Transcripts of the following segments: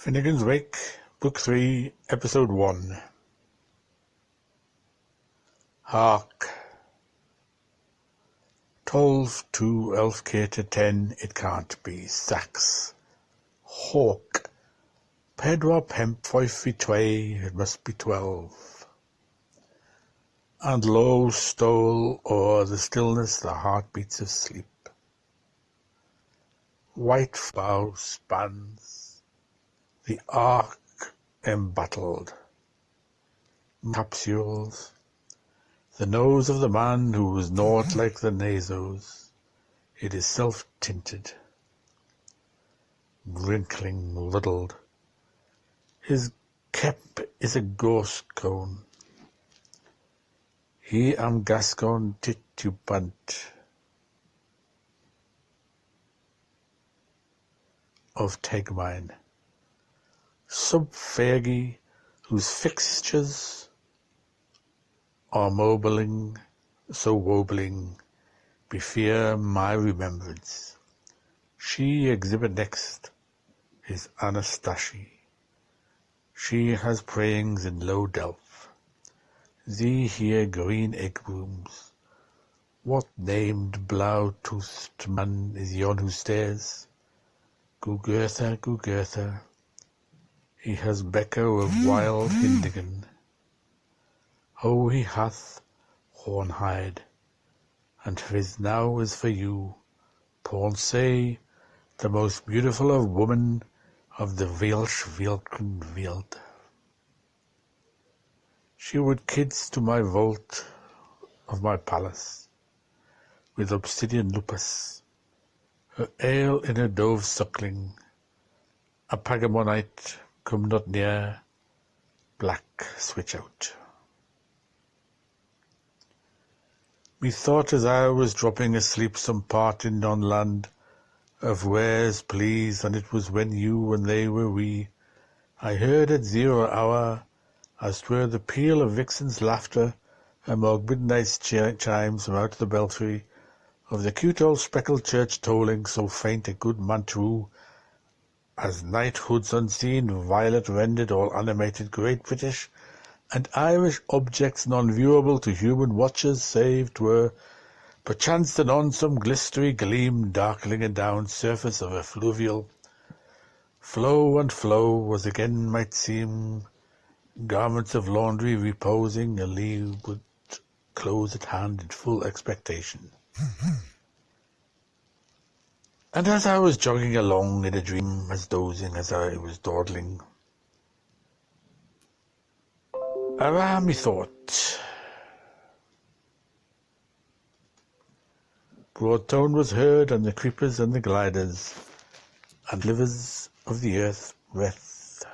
Finnegans Wake, Book 3, Episode 1. Hark! 12 to elf cater 10, it can't be. Sax. Hawk. Pedwar pemp 5 feet 2, it must be 12. And lo stole o'er the stillness the heartbeats of sleep. White bow spans the arc embattled. Capsules. The nose of the man who was naught like the nasos. It is self-tinted. Wrinkling, muddled. His cap is a ghost cone. He am Gascon titubant of Tegmine. Subfergie, whose fixtures are mobling, so wobbling, befear my remembrance. She exhibit next is Anastasie. She has prayings in low delph. Thee here green egg blooms. What named blow-toothed man is yon who stares? Gugurtha, Gugurtha. He has Becco of wild Hindigan. Ho he hath Hornhide, and his now is for you, Pornsay, the most beautiful of women of the Welsh Wield. She would kids to my vault of my palace, with obsidian lupus, her ale in a dove suckling, a pagamonite come not near, black switch out. Methought as I was dropping asleep some part in non-land of wares please, and it was when you and they were we, I heard at 0 hour, as 'twere the peal of vixen's laughter among midnight's chimes from out the belfry of the cute old speckled church tolling so faint a good man true, as knighthoods unseen, violet rendered, all animated, great British and Irish objects non-viewable to human watchers, save 'twere perchance anon some glistery gleam darkling adown surface of a fluvial flow, and flow was again might seem garments of laundry reposing a leeward close at hand in full expectation. And as I was jogging along in a dream, as dozing as I was dawdling, arrah methought broad tone was heard, and the creepers and the gliders and livers of the earth breath,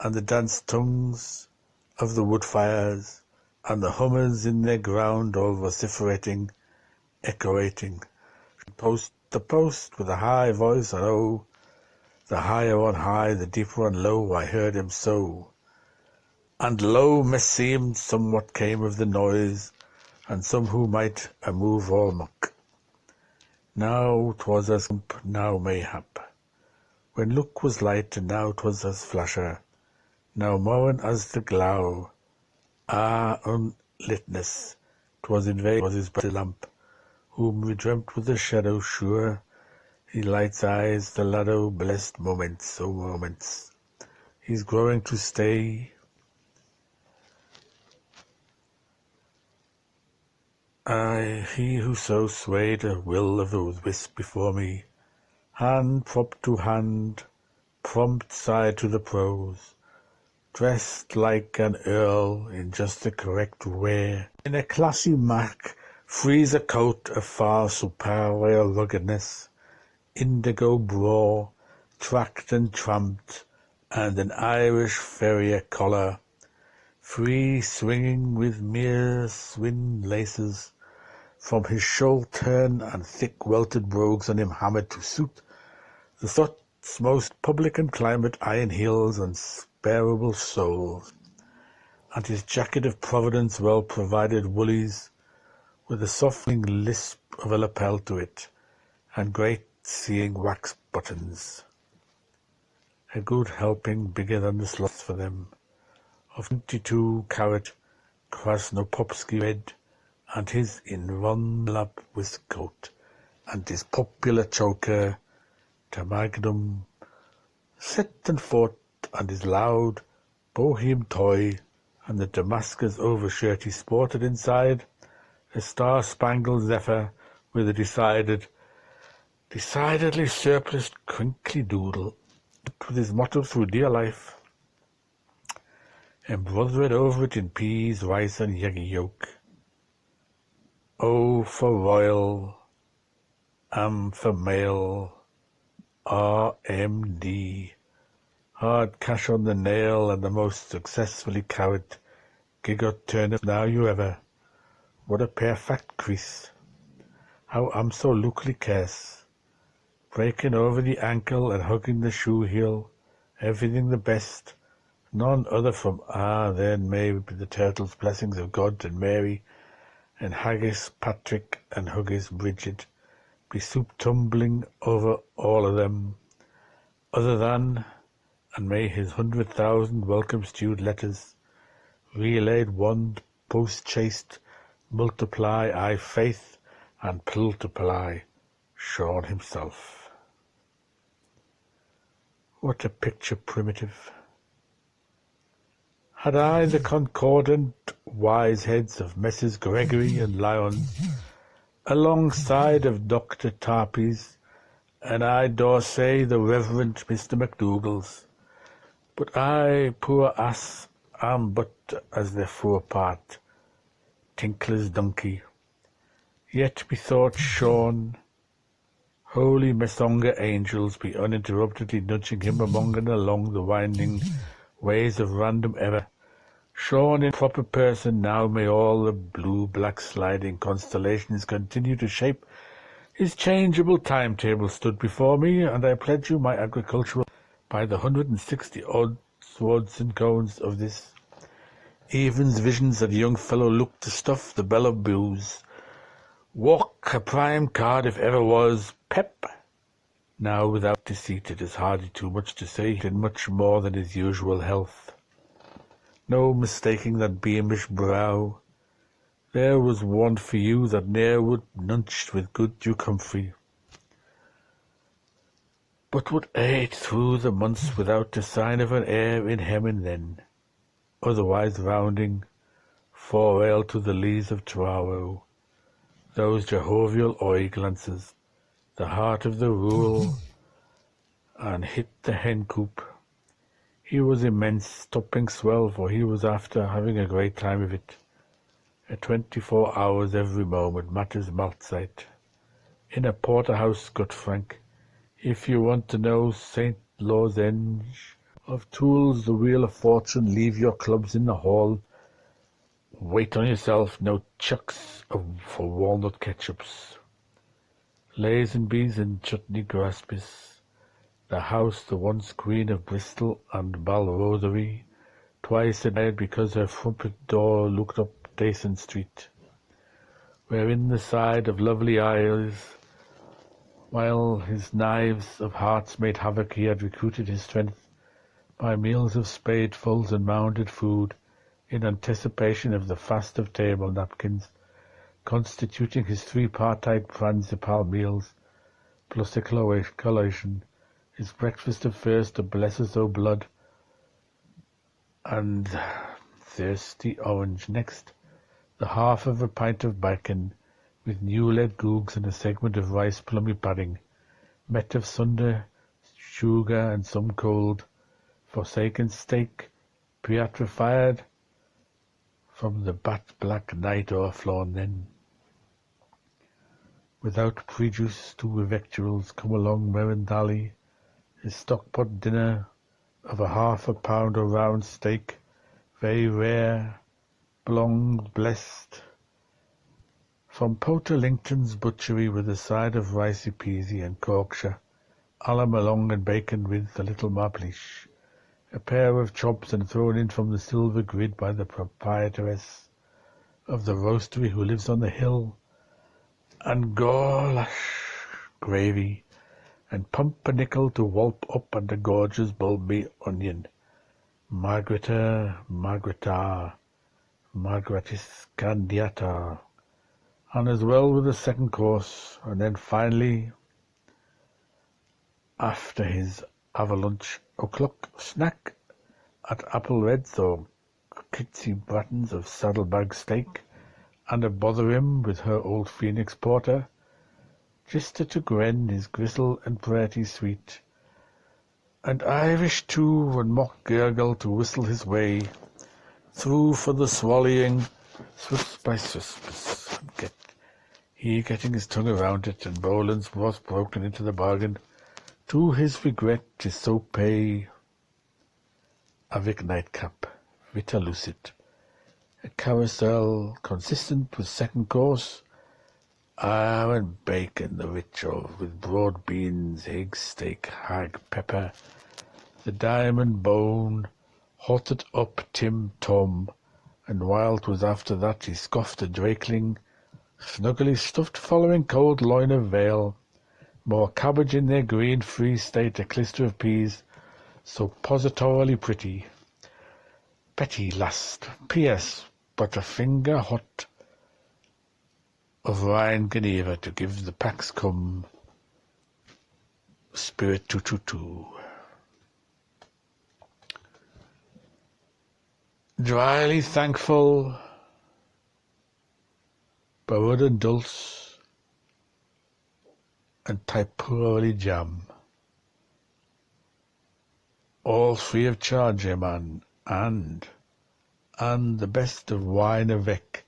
and the dance tongues of the wood fires, and the hummers in their ground all vociferating, echoating, post to post with a high voice, and oh, the higher on high, the deeper on low, I heard him so. And lo, meseemed somewhat came of the noise, and some who might a move all muck. Now 'twas as now mayhap, when look was light, and now 'twas as flasher, now moan as the glow. Ah, unlitness, 'twas in vain, 'twas his bright lamp, whom we dreamt with the shadow sure. He lights eyes, the laddo, blessed moments, oh moments, he's growing to stay. Aye, he who so swayed a will of the wisp before me, hand propped to hand, prompt side to the prose, dressed like an earl in just the correct wear, in a classy mac, freezer coat of far superior ruggedness, indigo braw, tracked and tramped, and an Irish farrier collar, free swinging with mere swin laces from his shoal turn, and thick welted brogues on him hammered to suit the thought's most public and climate iron heels and sparable soles, and his jacket of Providence well provided woolies, with a softening lisp of a lapel to it, and great seeing wax buttons. a good helping bigger than the slots for them, of 22-carat Krasnopopsky red, and his Inronlap waistcoat, and his popular choker, Tamagnum, set and fought, and his loud bohemian toy, and the Damascus overshirt he sported inside, a star-spangled zephyr with a decidedly surplused crinkly doodle, with his motto through dear life, embroidered over it in peas, rice, and yeggy yolk. O for royal, M for male, RMD, hard cash on the nail, and the most successfully carried giggot turnip now you ever. What a perfect crease. How I'm so lookly caress, breaking over the ankle and hugging the shoe heel, everything the best, none other from then may be the turtles' blessings of God and Mary, and Haggis Patrick and Huggis Bridget, be soup tumbling over all of them, other than, and may his 100,000 welcome-stewed letters, relayed wand, post-chased, multiply, I faith, and plultiply, Sean himself. What a picture primitive! Had I the concordant wise heads of Messrs. Gregory and Lyons, alongside of Dr. Tarpey's, and I dare say the Reverend Mr. MacDougall's, but I, poor ass, am but as their forepart, Tinkler's donkey. Yet methought Sean, holy Mesonga angels be uninterruptedly nudging him among and along the winding ways of random error. Sean in proper person, now may all the blue-black sliding constellations continue to shape his changeable timetable stood before me, and I pledge you my agricultural by the 160-odd swords and cones of this even's visions that a young fellow looked to stuff the bell of booze. Walk a prime card if ever was, pep. Now without deceit it is hardly too much to say in much more than his usual health. No mistaking that beamish brow. There was one for you that ne'er would nunch with good Duke Humphrey, but would ate through the months without a sign of an heir in hem then, otherwise rounding four-ale to the lees of Traro, those jovial eye-glances, the heart of the rural, and hit the hen-coop. He was immense, stopping swell, for he was after having a great time of it. At 24 hours every moment matters maltsight. In a porterhouse, gut Frank, if you want to know St. Lozenge of tools, the wheel of fortune, leave your clubs in the hall. Wait on yourself, no chucks for walnut ketchups. Lazenbys and chutney graspis. The house, the once queen of Bristol and Balrosary, twice admired because her front door looked up Dayson Street, wherein the side of lovely eyes, while his knives of hearts made havoc, he had recruited his strength by meals of spadefuls and mounded food, in anticipation of the fast of table napkins, constituting his three-partite principal meals, plus a collation, his breakfast of first a blesses o' blood, and thirsty orange next, the half of a pint of bacon, with new-laid googs and a segment of rice plummy padding, met of sunder, sugar, and some cold, forsaken steak, petrified from the bat-black night o'erflown then. Without prejudice to victuals, come along Merendally, his stockpot dinner of a half a pound of round steak, very rare, blonged, blessed, from Poter Lington's butchery, with a side of ricey peasy and Corkshire, alum along and bacon with a little marplish, a pair of chops, and thrown in from the silver grid by the proprietress of the roastery who lives on the hill, and goulash gravy, and pumpernickel to wallop up and a gorgeous bulby onion. Margarita, Margaritis Candiata, and as well with the second course, and then finally, after his avalanche o'clock snack at apple reds or kitsy buttons of saddlebag steak, and a bother him with her old Phoenix porter, just to grin his gristle and pretty sweet, and Irish too, and mock gurgle to whistle his way through for the swallowing, Swiss by Swiss, getting his tongue around it, and Boland's was broken into the bargain, to his regret, is so pay avec nightcap, vita lucid, a carousel consistent with second course, and bacon the rich of, with broad beans, egg, steak, hag, pepper, the diamond bone, hotted up Tim Tom, and while 'twas after that he scoffed a drakeling, snuggly stuffed following cold loin of veal, more cabbage in their green free state, a cluster of peas, so positorily pretty. Betty last, P.S. but a finger hot of Ryan Geneva to give the pax cum spirit two. Dryly thankful, Barud and Dulce, and Typurally jam, all free of charge, man, and the best of wine avec,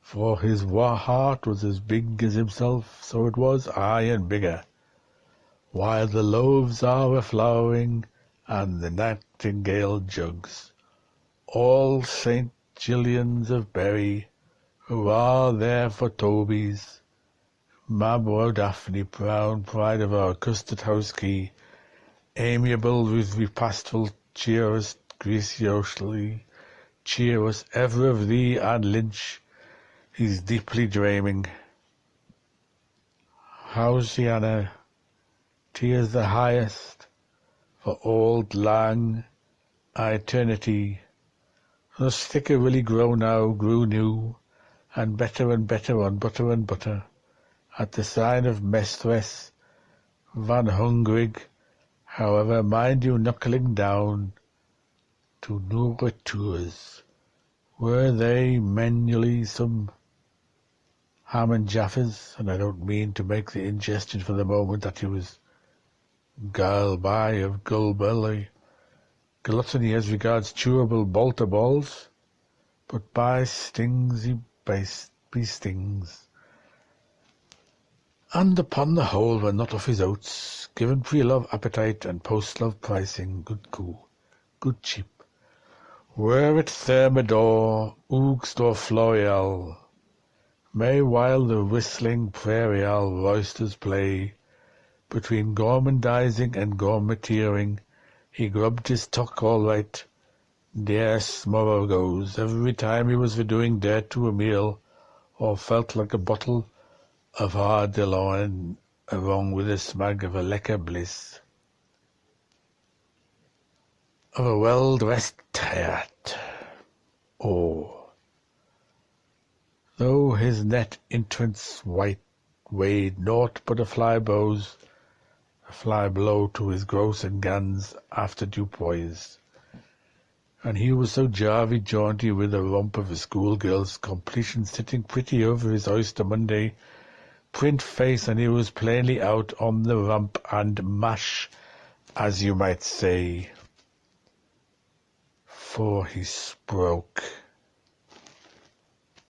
for his heart was as big as himself, so it was, aye, and bigger, while the loaves are a-flowering, and the nightingale jugs, all St. Gillians of Berry, hurrah there for Toby's, Mabro Daphne, proud pride of our custard house key, amiable with repastful cheer us graciously, cheer us ever of thee and Lynch, he's deeply dreaming. Housiana, tears the highest, for old lang eternity, thus thicker really grew new, and better on butter and butter, at the sign of Mistress Van Hungrig, however, mind you knuckling down to nourritures, were they manually some ham and jaffers, and I don't mean to make the ingestion for the moment that he was gull-by of gull-belly, gluttony as regards chewable bolter balls, but by stings he be stings, and upon the whole were not off his oats, given pre-love appetite and post-love pricing, good cheap, were it Thermidor, Oost or Floreal, may while the whistling prairial roysters play, between gormandizing and gourmetteering, he grubbed his tuck all right, dear smorrow goes, every time he was for doing dirt to a meal, or felt like a bottle of hard DeLorean, along with a smug of a lecker bliss, of a well-dressed tiat. Oh, though his net entrance white weighed naught but a fly blow to his gross and guns after Dupois, and he was so jaunty with a rump of a schoolgirl's completion sitting pretty over his Oyster Monday print face, and he was plainly out on the rump and mash, as you might say, for he spoke.